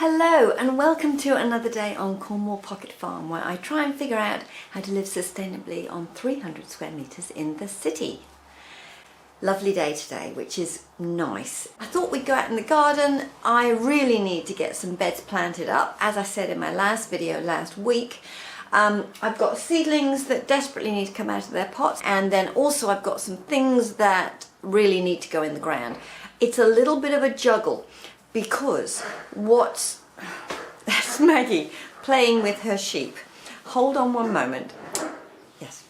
Hello and welcome to another day on Cornwall Pocket Farm, where I try and figure out how to live sustainably on 300 square metres in the city. Lovely day today, which is nice. I thought we'd go out in the garden. I really need to get some beds planted up. As I said in my last video last week, I've got seedlings that desperately need to come out of their pots, and then also I've got some things that really need to go in the ground. It's a little bit of a juggle because that's Maggie playing with her sheep. Hold on one moment. Yes.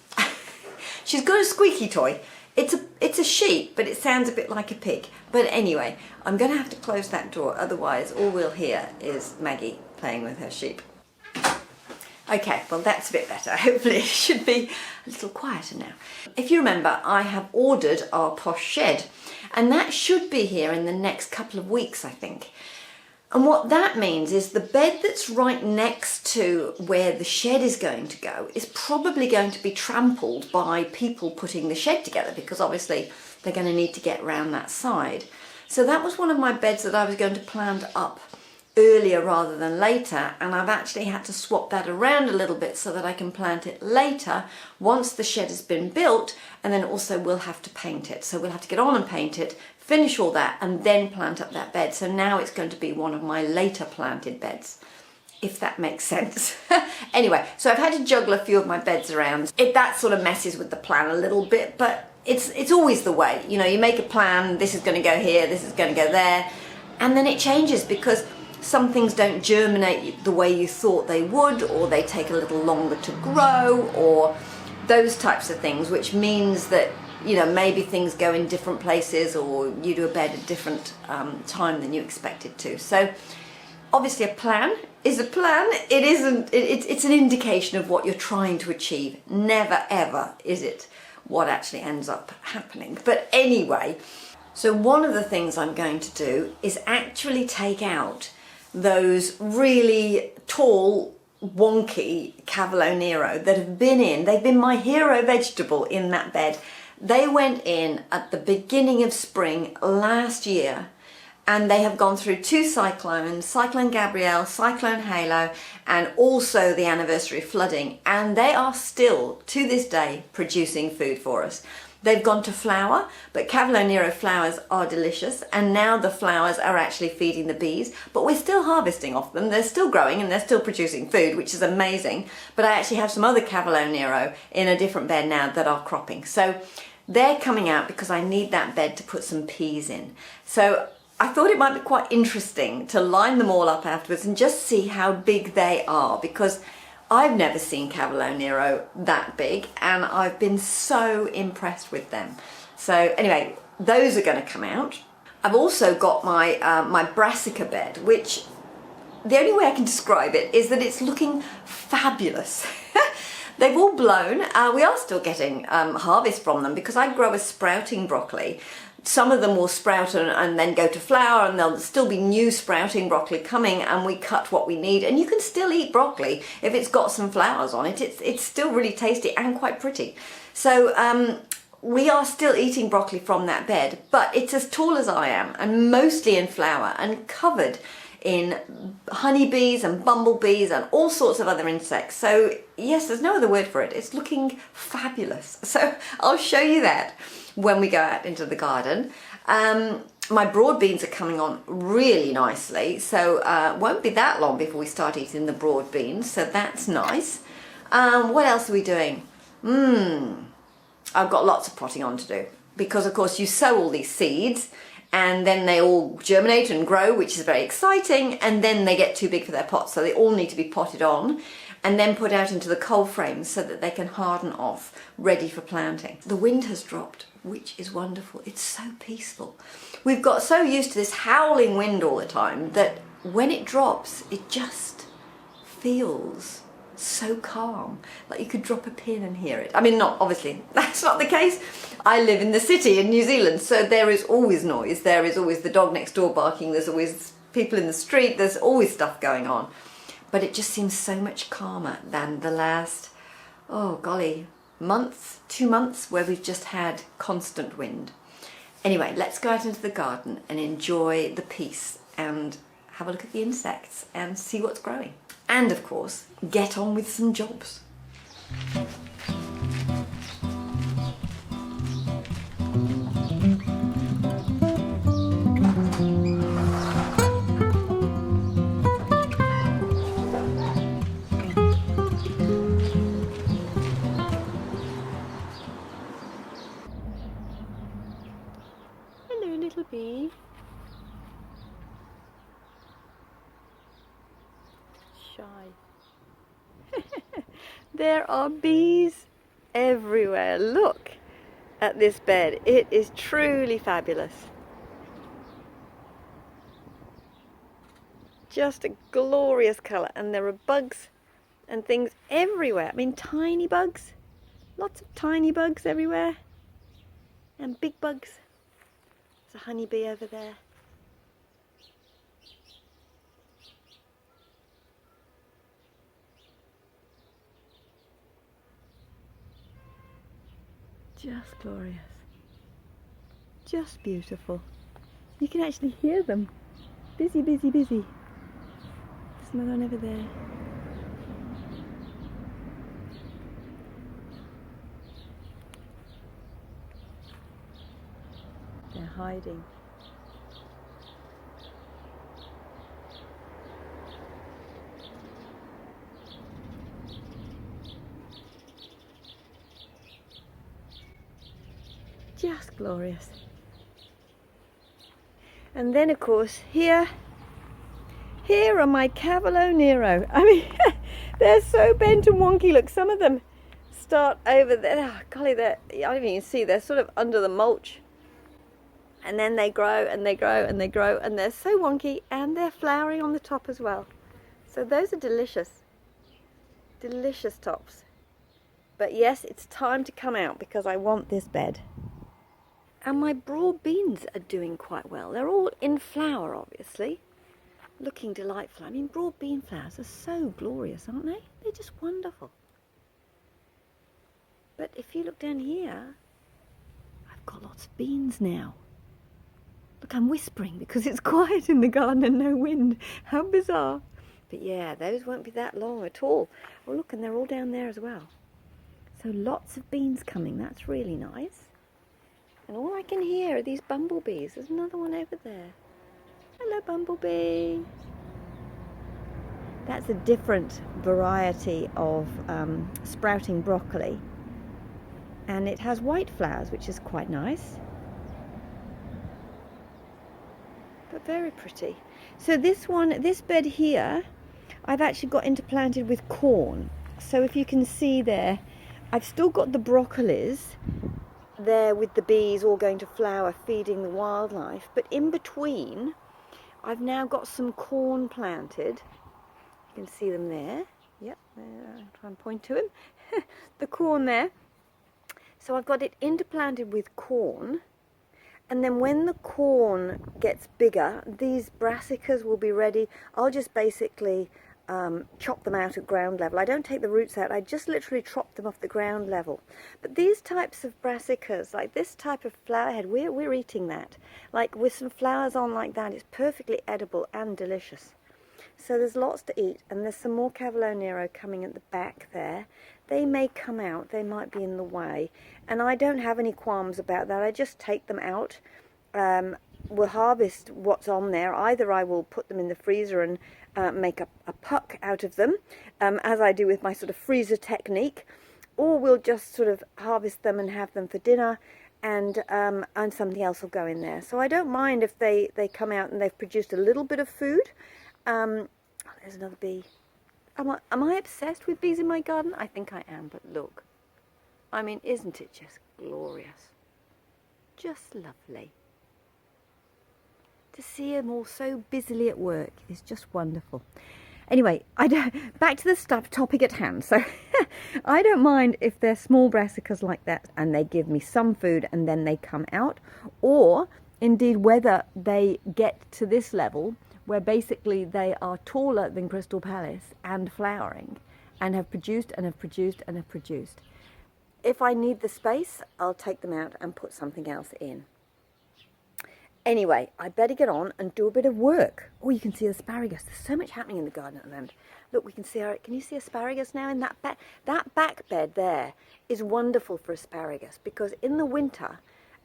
She's got a squeaky toy. It's a sheep, but it sounds a bit like a pig. But anyway, I'm going to have to close that door, otherwise all we'll hear is Maggie playing with her sheep. Okay, well that's a bit better. Hopefully it should be a little quieter now. If you remember, I have ordered our posh shed, and that should be here in the next couple of weeks, I think. And what that means is the bed that's right next to where the shed is going to go is probably going to be trampled by people putting the shed together, because obviously they're going to need to get around that side. So that was one of my beds that I was going to plant up earlier rather than later, and I've actually had to swap that around a little bit so that I can plant it later once the shed has been built, and then also we'll have to paint it. So we'll have to get on and paint it, finish all that, and then plant up that bed. So now it's going to be one of my later planted beds, if that makes sense. Anyway, so I've had to juggle a few of my beds around. That sort of messes with the plan a little bit, but it's always the way. You know, you make a plan, this is going to go here, this is going to go there, and then it changes because some things don't germinate the way you thought they would, or they take a little longer to grow, or those types of things, which means that, you know, maybe things go in different places, or you do a bed at a different time than you expected to. So obviously a plan is a plan. It isn't, it's an indication of what you're trying to achieve. Never ever is it what actually ends up happening. But anyway, so one of the things I'm going to do is actually take out those really tall, wonky Cavolo Nero that have they've been my hero vegetable in that bed. They went in at the beginning of spring last year, and they have gone through two cyclones, Cyclone Gabrielle, Cyclone Halo, and also the anniversary flooding, and they are still, to this day, producing food for us. They've gone to flower, but Cavolo Nero flowers are delicious, and now the flowers are actually feeding the bees, but we're still harvesting off them. They're still growing and they're still producing food, which is amazing. But I actually have some other Cavolo Nero in a different bed now that are cropping. So they're coming out because I need that bed to put some peas in. So I thought it might be quite interesting to line them all up afterwards and just see how big they are, because I've never seen Cavolo Nero that big, and I've been so impressed with them. So anyway, those are going to come out. I've also got my my brassica bed, which the only way I can describe it is that it's looking fabulous. They've all blown. We are still getting harvest from them, because I grow a sprouting broccoli. Some of them will sprout and then go to flower, and there'll still be new sprouting broccoli coming, and we cut what we need. And you can still eat broccoli if it's got some flowers on it. It's still really tasty and quite pretty. So we are still eating broccoli from that bed, but it's as tall as I am, and mostly in flower, and covered in honeybees and bumblebees and all sorts of other insects. So yes, there's no other word for it. It's looking fabulous. So I'll show you that when we go out into the garden. My broad beans are coming on really nicely, so it won't be that long before we start eating the broad beans, so that's nice. What else are we doing? I've got lots of potting on to do, because of course you sow all these seeds and then they all germinate and grow, which is very exciting, and then they get too big for their pots, so they all need to be potted on and then put out into the cold frames so that they can harden off, ready for planting. The wind has dropped, which is wonderful. It's so peaceful. We've got so used to this howling wind all the time that when it drops, it just feels so calm, like you could drop a pin and hear it. I mean, not obviously, that's not the case. I live in the city in New Zealand, so there is always noise. There is always the dog next door barking, there's always people in the street, there's always stuff going on. But it just seems so much calmer than the last, oh golly, month, 2 months, where we've just had constant wind. Anyway, let's go out into the garden and enjoy the peace and have a look at the insects and see what's growing. And of course, get on with some jobs. Hello, little bee. Shy. There are bees everywhere. Look at this bed. It is truly fabulous. Just a glorious colour, and there are bugs and things everywhere. I mean, tiny bugs. Lots of tiny bugs everywhere. And big bugs. There's a honeybee over there. Just glorious. Just beautiful. You can actually hear them. Busy, busy, busy. There's another one over there. They're hiding. Just glorious. And then of course here are my Cavolo Nero. I mean, they're so bent and wonky. Look, some of them start over there. Oh, golly, I don't even see. They're sort of under the mulch. And then they grow and they grow and they grow, and they're so wonky, and they're flowering on the top as well. So those are delicious. Delicious tops. But yes, it's time to come out because I want this bed. And my broad beans are doing quite well. They're all in flower, obviously. Looking delightful. I mean, broad bean flowers are so glorious, aren't they? They're just wonderful. But if you look down here, I've got lots of beans now. Look, I'm whispering because it's quiet in the garden and no wind. How bizarre. But yeah, those won't be that long at all. Oh, look, and they're all down there as well. So lots of beans coming. That's really nice. And all I can hear are these bumblebees. There's another one over there. Hello, bumblebee. That's a different variety of sprouting broccoli. And it has white flowers, which is quite nice. But very pretty. So this bed here, I've actually got interplanted with corn. So if you can see there, I've still got the broccolis there with the bees all going to flower, feeding the wildlife, but in between I've now got some corn planted. You can see them there. Yep, I'll try and point to him. The corn there. So I've got it interplanted with corn, and then when the corn gets bigger, these brassicas will be ready. I'll just basically chop them out at ground level. I don't take the roots out, I just literally chop them off the ground level. But these types of brassicas, like this type of flower head, we're eating that. Like with some flowers on like that, it's perfectly edible and delicious. So there's lots to eat, and there's some more Cavolo Nero coming at the back there. They may come out, they might be in the way, and I don't have any qualms about that. I just take them out. We'll harvest what's on there. Either I will put them in the freezer and make a puck out of them, as I do with my sort of freezer technique, or we'll just sort of harvest them and have them for dinner, and something else will go in there. So I don't mind if they come out and they've produced a little bit of food. There's another bee. Am I obsessed with bees in my garden? I think I am, but look. I mean, isn't it just glorious? Just lovely. To see them all so busily at work is just wonderful. Anyway, back to the topic at hand. So I don't mind if they're small brassicas like that and they give me some food and then they come out, or indeed whether they get to this level where basically they are taller than Crystal Palace and flowering and have produced and have produced and have produced. If I need the space, I'll take them out and put something else in. Anyway, I better get on and do a bit of work. Oh, you can see asparagus. There's so much happening in the garden at the moment. Look, we can see can you see asparagus now in that back? That back bed there is wonderful for asparagus because in the winter,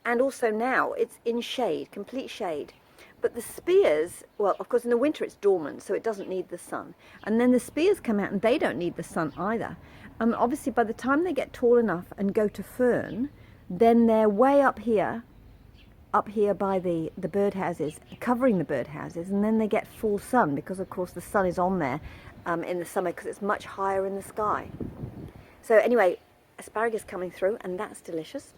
and also now, it's in shade, complete shade. But the spears, well, of course in the winter it's dormant, so it doesn't need the sun. And then the spears come out and they don't need the sun either. Obviously by the time they get tall enough and go to fern, then they're way up here by the birdhouses, covering the birdhouses, and then they get full sun because of course the sun is on there in the summer because it's much higher in the sky. So anyway, asparagus coming through, and that's delicious.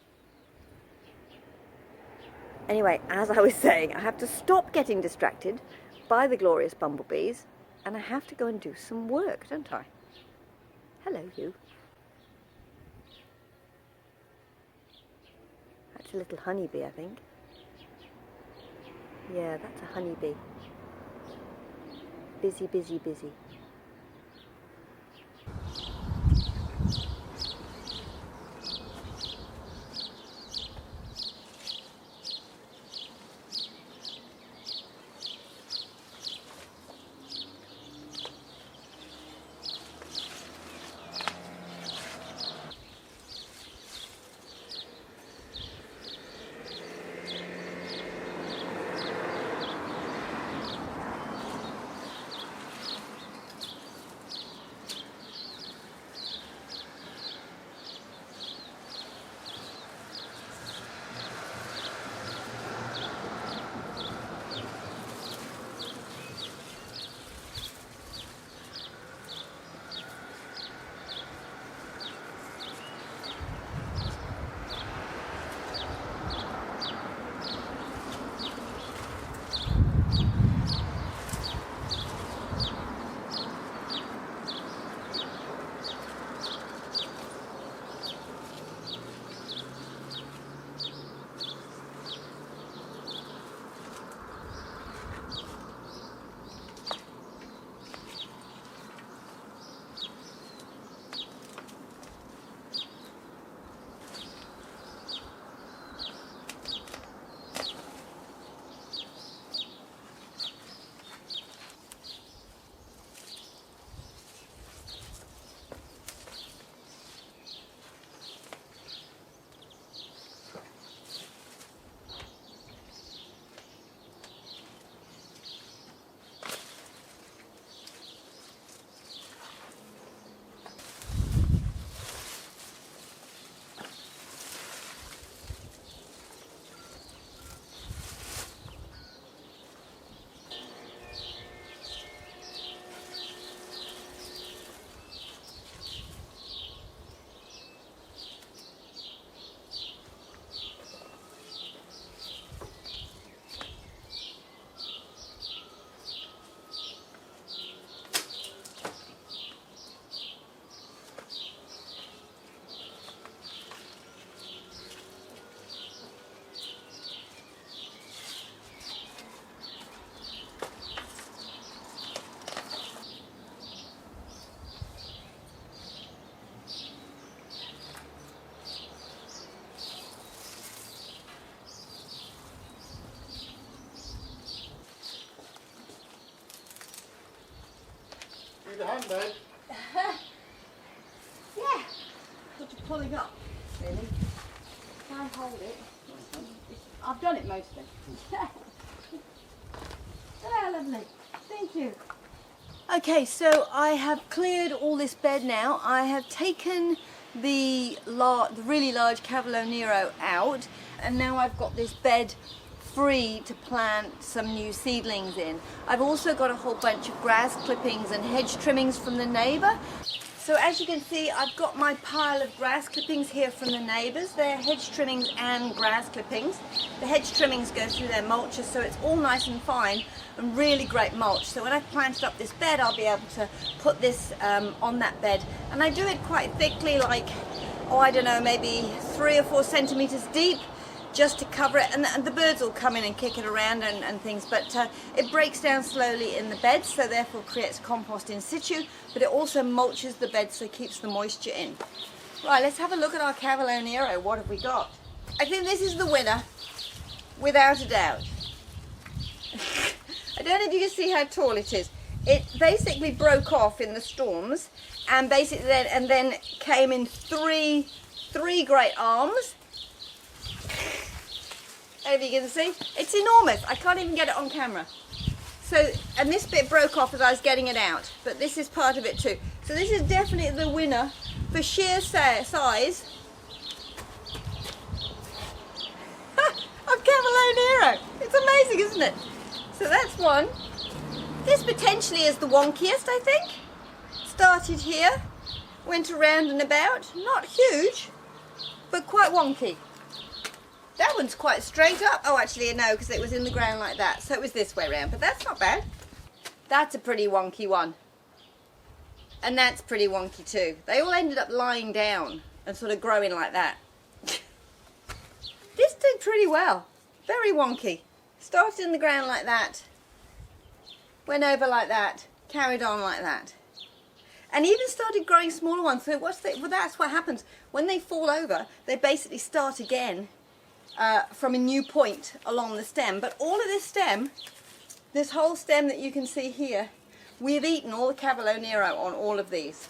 Anyway, as I was saying, I have to stop getting distracted by the glorious bumblebees, and I have to go and do some work, don't I? Hello, you. That's a little honeybee, I think. Yeah, that's a honeybee. Busy, busy, busy. The handbag? Yeah, what you're pulling up, really. Try and hold it. I've done it mostly. Hello, lovely. Thank you. Okay, so I have cleared all this bed now. I have taken the really large Cavolo Nero out, and now I've got this bed free to plant some new seedlings in. I've also got a whole bunch of grass clippings and hedge trimmings from the neighbour. So as you can see, I've got my pile of grass clippings here from the neighbours. They're hedge trimmings and grass clippings. The hedge trimmings go through their mulches, so it's all nice and fine and really great mulch. So when I've planted up this bed, I'll be able to put this on that bed. And I do it quite thickly, like, oh, I don't know, maybe 3 or 4 centimetres deep, just to cover it, and the birds will come in and kick it around and things, but it breaks down slowly in the bed, so therefore creates compost in situ, but it also mulches the bed, so it keeps the moisture in. Right, let's have a look at our Cavolo Nero. What have we got? I think this is the winner, without a doubt. I don't know if you can see how tall it is. It basically broke off in the storms, and basically then came in three great arms. I don't know if you can see. It's enormous. I can't even get it on camera. So, and this bit broke off as I was getting it out, but this is part of it too. So this is definitely the winner for sheer size of Cavolo Nero. It's amazing, isn't it? So that's one. This potentially is the wonkiest, I think. Started here, went around and about. Not huge, but quite wonky. That one's quite straight up. Oh, actually, no, because it was in the ground like that. So it was this way around, but that's not bad. That's a pretty wonky one. And that's pretty wonky too. They all ended up lying down and sort of growing like that. This did pretty well. Very wonky. Started in the ground like that. Went over like that. Carried on like that. And even started growing smaller ones. So well, that's what happens. When they fall over, they basically start again from a new point along the stem. But all of this stem, this whole stem that you can see here, we've eaten all the Cavolo Nero on all of these.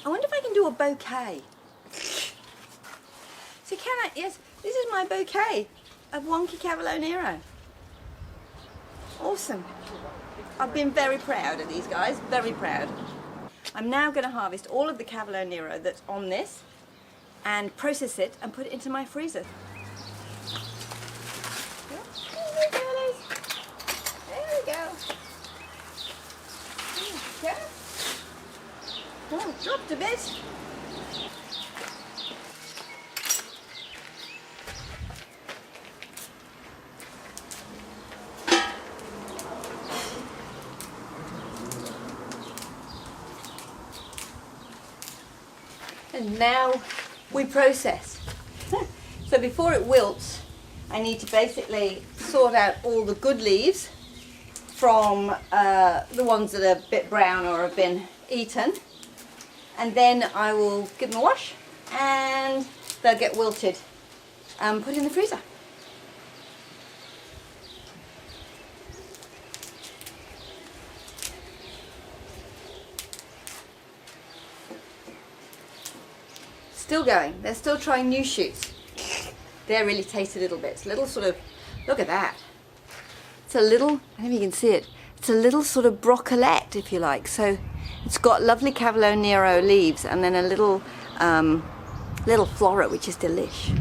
I wonder if I can do a bouquet. So can I? Yes, this is my bouquet of wonky Cavolo Nero. Awesome. I've been very proud of these guys, very proud. I'm now going to harvest all of the Cavolo Nero that's on this and process it and put it into my freezer. Oh, dropped a bit. And now we process. So before it wilts, I need to basically sort out all the good leaves from the ones that are a bit brown or have been eaten. And then I will give them a wash and they'll get wilted and put in the freezer. Still going. They're still trying new shoots. They really taste a little bit. It's a little sort of, look at that. It's a little, I don't know if you can see it. It's a little sort of broccolette, if you like. So it's got lovely Cavolo Nero leaves and then a little floret, which is delish.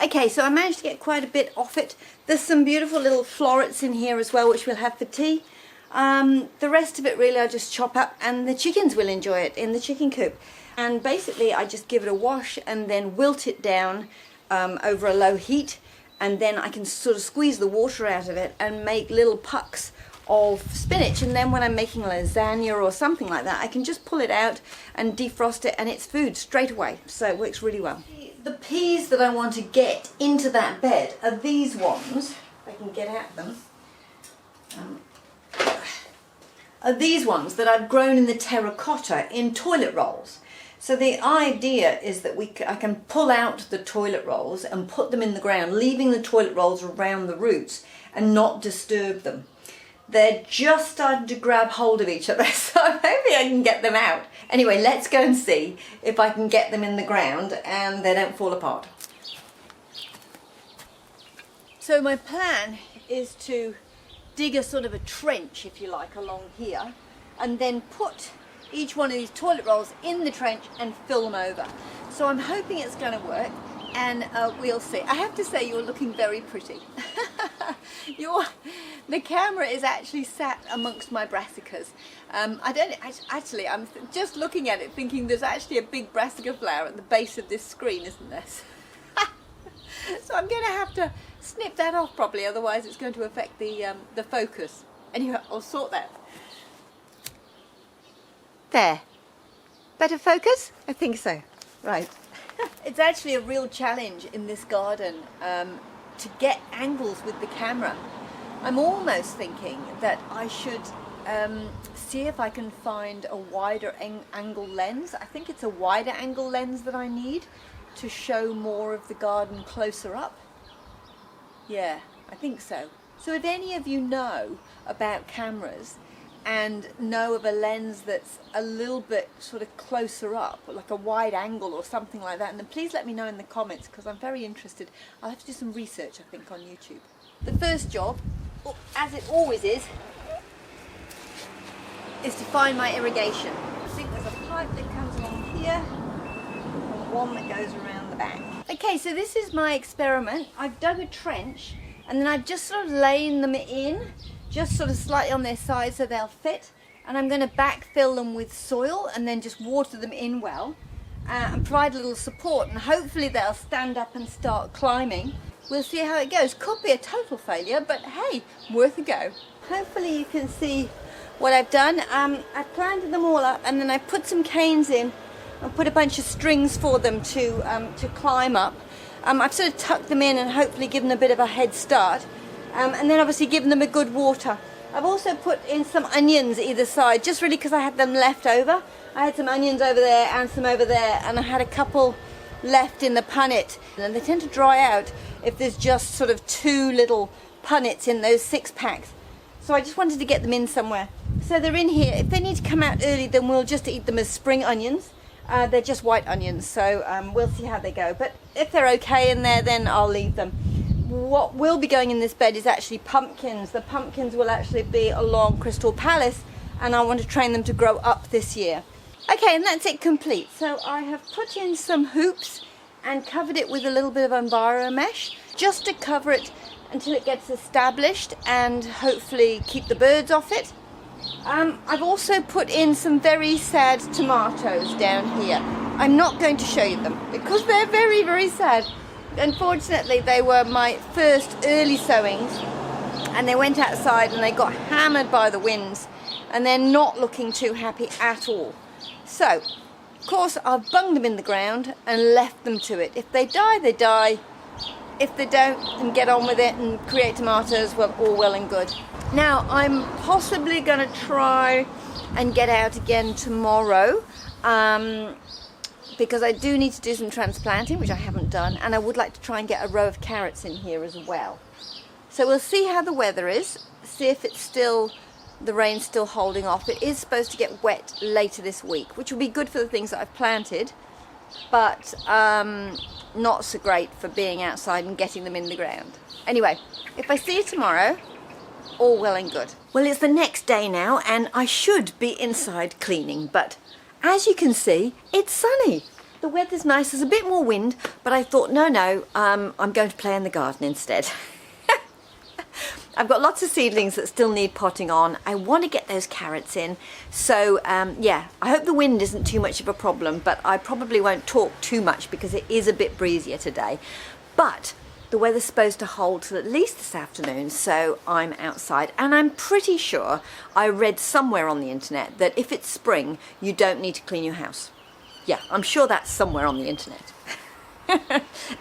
Okay, so I managed to get quite a bit off it. There's some beautiful little florets in here as well, which we'll have for tea. The rest of it really I just chop up and the chickens will enjoy it in the chicken coop. And basically I just give it a wash and then wilt it down over a low heat, and then I can sort of squeeze the water out of it and make little pucks of spinach, and then when I'm making lasagna or something like that I can just pull it out and defrost it and it's food straight away. So it works really well. The peas that I want to get into that bed are these ones, if I can get at them. Are these ones that I've grown in the terracotta in toilet rolls. So the idea is that I can pull out the toilet rolls and put them in the ground, leaving the toilet rolls around the roots and not disturb them. They're just starting to grab hold of each other, so maybe I can get them out. Anyway, let's go and see if I can get them in the ground and they don't fall apart. So my plan is to dig a sort of a trench, if you like, along here, and then put each one of these toilet rolls in the trench and fill them over. So I'm hoping it's going to work, and we'll see. I have to say you're looking very pretty. The camera is actually sat amongst my brassicas. I'm just looking at it thinking there's actually a big brassica flower at the base of this screen, isn't there? So I'm going to have to snip that off probably, otherwise it's going to affect the focus. Anyway, I'll sort that. There. Better focus? I think so. Right. It's actually a real challenge in this garden to get angles with the camera. I'm almost thinking that I should see if I can find a wider angle lens. I think it's a wider angle lens that I need to show more of the garden closer up. Yeah, I think so. So if any of you know about cameras and know of a lens that's a little bit sort of closer up, like a wide angle or something like that, and then please let me know in the comments because I'm very interested. I'll have to do some research, I think, on YouTube. The first job, as it always is to find my irrigation. I think there's a pipe that comes along here and one that goes around the back. Okay, so this is my experiment. I've dug a trench and then I've just sort of laid them in, just sort of slightly on their side so they'll fit, and I'm going to backfill them with soil and then just water them in well and provide a little support, and hopefully they'll stand up and start climbing. We'll see how it goes. Could be a total failure, but hey, worth a go. Hopefully you can see what I've done. I've planted them all up and then I put some canes in and put a bunch of strings for them to climb up. I've sort of tucked them in and hopefully given them a bit of a head start, and then obviously given them a good water. I've also put in some onions either side, just really because I had them left over. I had some onions over there and some over there, and I had a couple left in the punnet, and they tend to dry out if there's just sort of 2 little punnets in those 6-packs. So I just wanted to get them in somewhere. So they're in here. If they need to come out early, then we'll just eat them as spring onions. They're just white onions, so we'll see how they go. But if they're okay in there, then I'll leave them. What will be going in this bed is actually pumpkins. The pumpkins will actually be along Crystal Palace, and I want to train them to grow up this year. Okay, and that's it complete. So I have put in some hoops and covered it with a little bit of Enviro mesh, just to cover it until it gets established and hopefully keep the birds off it. I've also put in some very sad tomatoes down here. I'm not going to show you them because they're very, very sad. Unfortunately, they were my first early sowings and they went outside and they got hammered by the winds and they're not looking too happy at all. So, of course, I've bunged them in the ground and left them to it. If they die, they die. If they don't, then get on with it and create tomatoes, well, all well and good. Now, I'm possibly going to try and get out again tomorrow because I do need to do some transplanting, which I haven't done, and I would like to try and get a row of carrots in here as well. So we'll see how the weather is, see if it's still, the rain's still holding off. It is supposed to get wet later this week, which will be good for the things that I've planted, but not so great for being outside and getting them in the ground. Anyway, if I see you tomorrow, all well and good. Well, it's the next day now and I should be inside cleaning, but as you can see, it's sunny. The weather's nice, there's a bit more wind, but I thought, no, I'm going to play in the garden instead. I've got lots of seedlings that still need potting on. I want to get those carrots in. So, yeah, I hope the wind isn't too much of a problem, but I probably won't talk too much because it is a bit breezier today. But the weather's supposed to hold till at least this afternoon, so I'm outside. And I'm pretty sure I read somewhere on the internet that if it's spring, you don't need to clean your house. Yeah, I'm sure that's somewhere on the internet.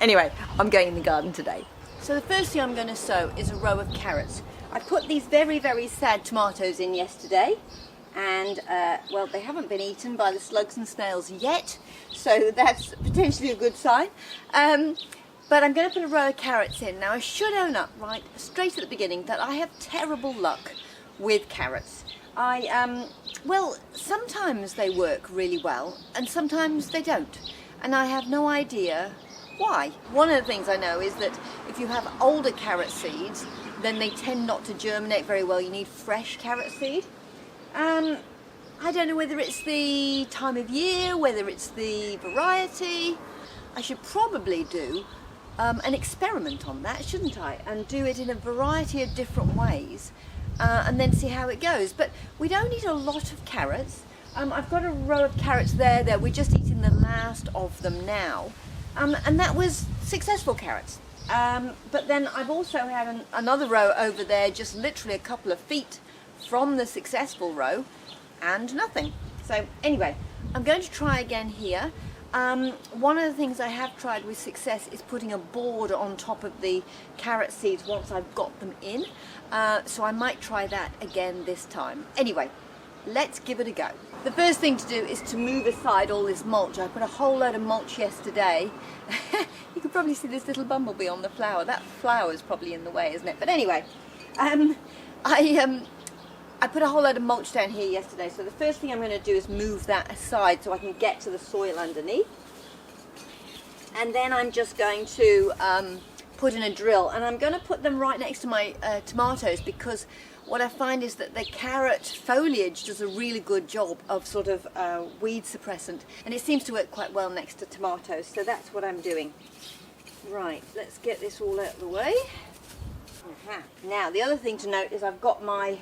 Anyway, I'm going in the garden today. So the first thing I'm going to sow is a row of carrots. I put these very, very sad tomatoes in yesterday, and well, they haven't been eaten by the slugs and snails yet, so that's potentially a good sign. But I'm going to put a row of carrots in. Now I should own up right straight at the beginning that I have terrible luck with carrots. Well, sometimes they work really well and sometimes they don't, and I have no idea why. One of the things I know is that if you have older carrot seeds, then they tend not to germinate very well. You need fresh carrot seed. I don't know whether it's the time of year, whether it's the variety. I should probably do an experiment on that, shouldn't I? And do it in a variety of different ways and then see how it goes. But we don't need a lot of carrots. I've got a row of carrots there. We're just eating the last of them now. And that was successful carrots. But then I've also had another row over there, just literally a couple of feet from the successful row, and nothing. So anyway, I'm going to try again here. One of the things I have tried with success is putting a board on top of the carrot seeds once I've got them in. So I might try that again this time. Anyway, let's give it a go. The first thing to do is to move aside all this mulch. I put a whole load of mulch yesterday. You can probably see this little bumblebee on the flower. That flower is probably in the way, isn't it? But anyway, I put a whole load of mulch down here yesterday, so the first thing I'm going to do is move that aside so I can get to the soil underneath. And then I'm just going to put in a drill, and I'm going to put them right next to my tomatoes, because what I find is that the carrot foliage does a really good job of sort of weed suppressant, and it seems to work quite well next to tomatoes, so that's what I'm doing. Right, let's get this all out of the way. Now the other thing to note is I've got my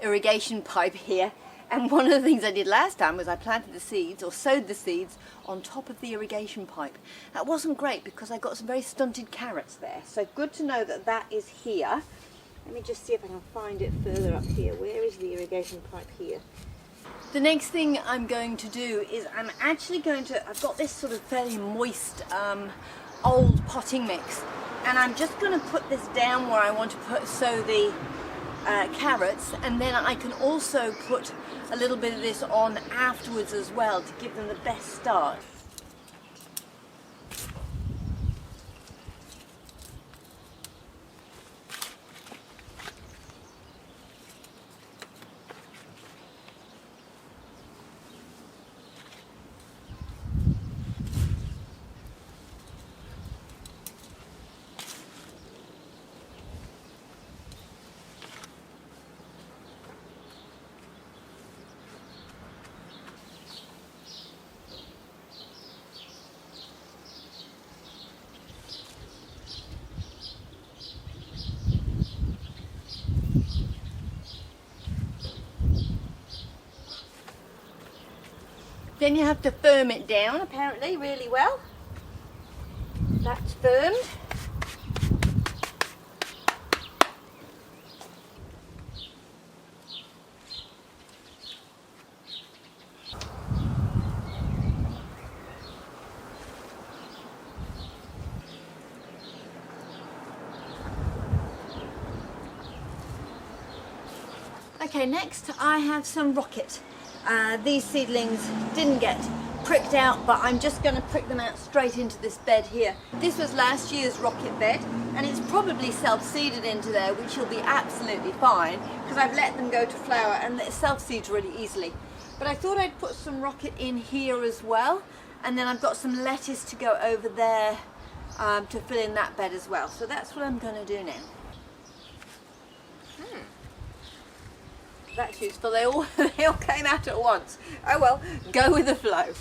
irrigation pipe here, and one of the things I did last time was I planted the seeds, or sowed the seeds, on top of the irrigation pipe. That wasn't great because I got some very stunted carrots there, so good to know that that is here. Let me just see if I can find it further up here. Where is the irrigation pipe here? The next thing I'm going to do is I'm actually going to, I've got this sort of fairly moist old potting mix, and I'm just going to put this down where I want to sow the carrots, and then I can also put a little bit of this on afterwards as well to give them the best start. Then you have to firm it down, apparently, really well. That's firmed. Okay, next I have some rocket. These seedlings didn't get pricked out, but I'm just going to prick them out straight into this bed here. This was last year's rocket bed, and it's probably self-seeded into there, which will be absolutely fine because I've let them go to flower and it self-seeds really easily. But I thought I'd put some rocket in here as well, and then I've got some lettuce to go over there to fill in that bed as well. So that's what I'm going to do now. That's useful. They all came out at once. Oh well, go with the flow.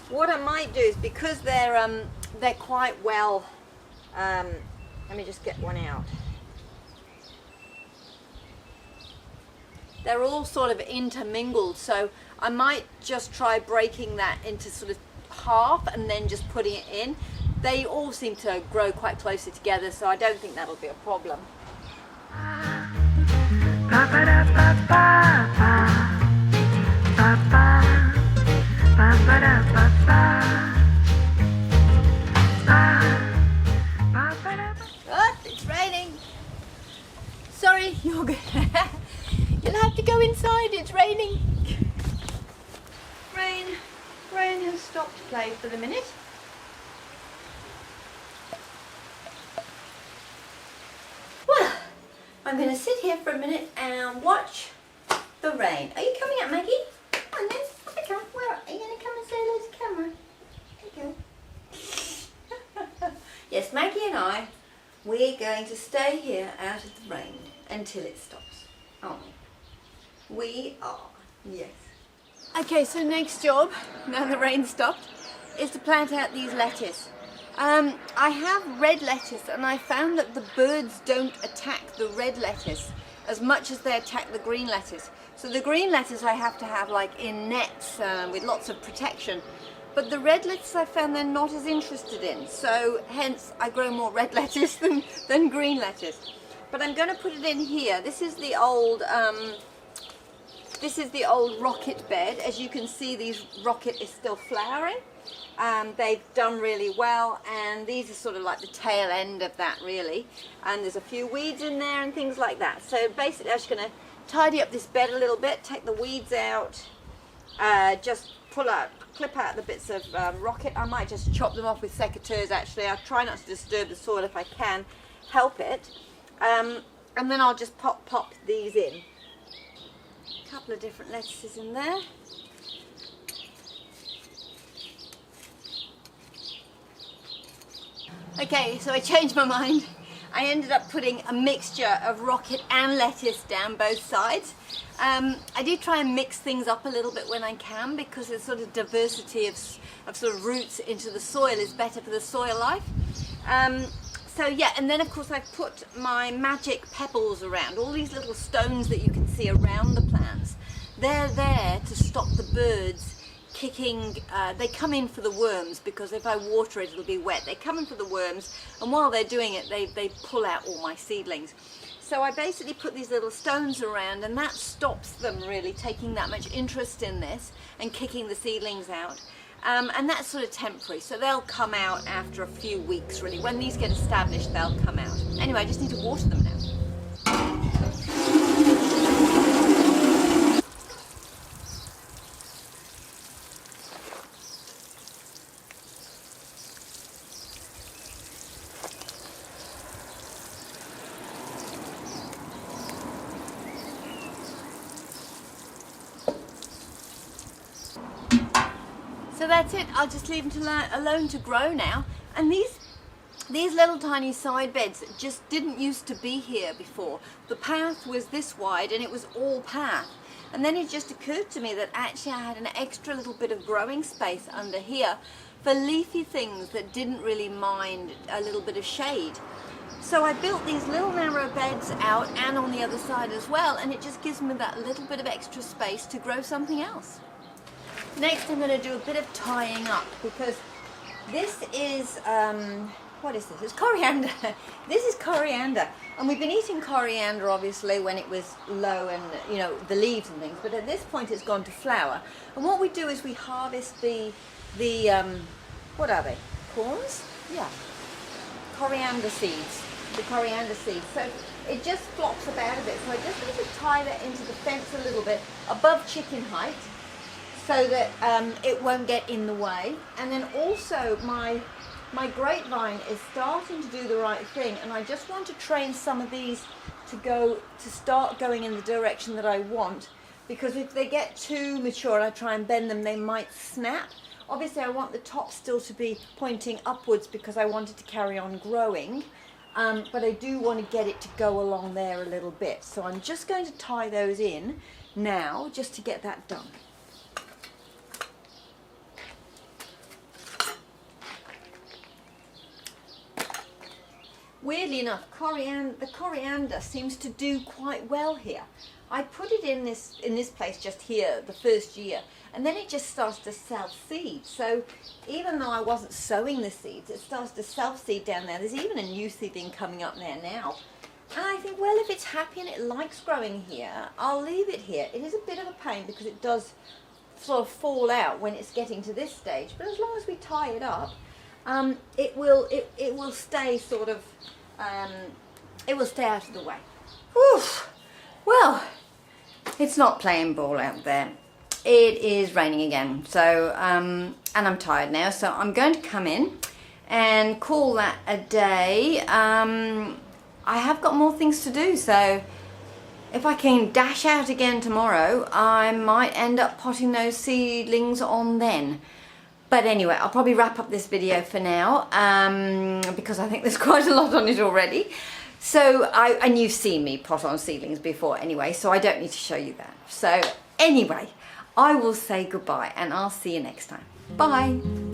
What I might do is, because they're quite well, let me just get one out. They're all sort of intermingled, so I might just try breaking that into sort of half and then just putting it in. They all seem to grow quite closely together, so I don't think that'll be a problem. Oh, it's raining. Sorry, you're good. You'll have to go inside, it's raining. Rain has stopped play for the minute. Well, I'm going to sit here for a minute and watch the rain. Are you coming up, Maggie? Come on then. Come. Where are you going to come and say hello to the camera? There you go. Yes, Maggie and I, we're going to stay here out of the rain until it stops, aren't we? We are, yes. Okay, so next job, now the rain stopped, is to plant out these lettuce. I have red lettuce, and I found that the birds don't attack the red lettuce as much as they attack the green lettuce. So the green lettuce I have to have like in nets with lots of protection. But the red lettuce I found they're not as interested in. So hence I grow more red lettuce than green lettuce. But I'm going to put it in here. This is the old rocket bed. As you can see, these rocket is still flowering. They've done really well, and these are sort of like the tail end of that really, and there's a few weeds in there and things like that. So basically I'm just going to tidy up this bed a little bit, take the weeds out, just clip out the bits of rocket. I might just chop them off with secateurs actually. I'll try not to disturb the soil if I can help it. and then I'll just pop these in. A couple of different lettuces in there. Okay, so I changed my mind. I ended up putting a mixture of rocket and lettuce down both sides. I do try and mix things up a little bit when I can, because the sort of diversity of sort of roots into the soil is better for the soil life. So yeah, and then of course I've put my magic pebbles around, all these little stones that you can see around the plants. They're there to stop the birds kicking. They come in for the worms, because if I water it, it'll be wet. They come in for the worms, and while they're doing it, they pull out all my seedlings. So I basically put these little stones around, and that stops them really taking that much interest in this and kicking the seedlings out. And that's sort of temporary, so they'll come out after a few weeks really. When these get established, they'll come out. Anyway, I just need to water them now. So that's it. I'll just leave them alone to grow now. And these little tiny side beds just didn't used to be here before. The path was this wide and it was all path. And then it just occurred to me that actually I had an extra little bit of growing space under here for leafy things that didn't really mind a little bit of shade. So I built these little narrow beds out and on the other side as well, and it just gives me that little bit of extra space to grow something else. Next I'm going to do a bit of tying up, because this is, what is this? It's coriander. This is coriander, and we've been eating coriander obviously when it was low and, you know, the leaves and things, but at this point it's gone to flower. And what we do is we harvest the what are they? Corns? Yeah. Coriander seeds. The coriander seeds. So it just flops about a bit. So I just need to tie that into the fence a little bit above chicken height, so that it won't get in the way. And then also my grapevine is starting to do the right thing, and I just want to train some of these to start going in the direction that I want, because if they get too mature and I try and bend them, they might snap. Obviously I want the top still to be pointing upwards because I want it to carry on growing, but I do want to get it to go along there a little bit. So I'm just going to tie those in now just to get that done. Weirdly enough, the coriander seems to do quite well here. I put it in this place just here the first year, and then it just starts to self-seed. So even though I wasn't sowing the seeds, it starts to self-seed down there. There's even a new seedling coming up there now. And I think, well, if it's happy and it likes growing here, I'll leave it here. It is a bit of a pain because it does sort of fall out when it's getting to this stage, but as long as we tie it up, it will stay sort of, it will stay out of the way. Whew. Well, it's not playing ball out there. It is raining again, so and I'm tired now, so I'm going to come in and call that a day. I have got more things to do, so if I can dash out again tomorrow, I might end up potting those seedlings on then. But anyway, I'll probably wrap up this video for now, because I think there's quite a lot on it already. So, and you've seen me pot on seedlings before anyway, so I don't need to show you that. So anyway, I will say goodbye and I'll see you next time. Bye.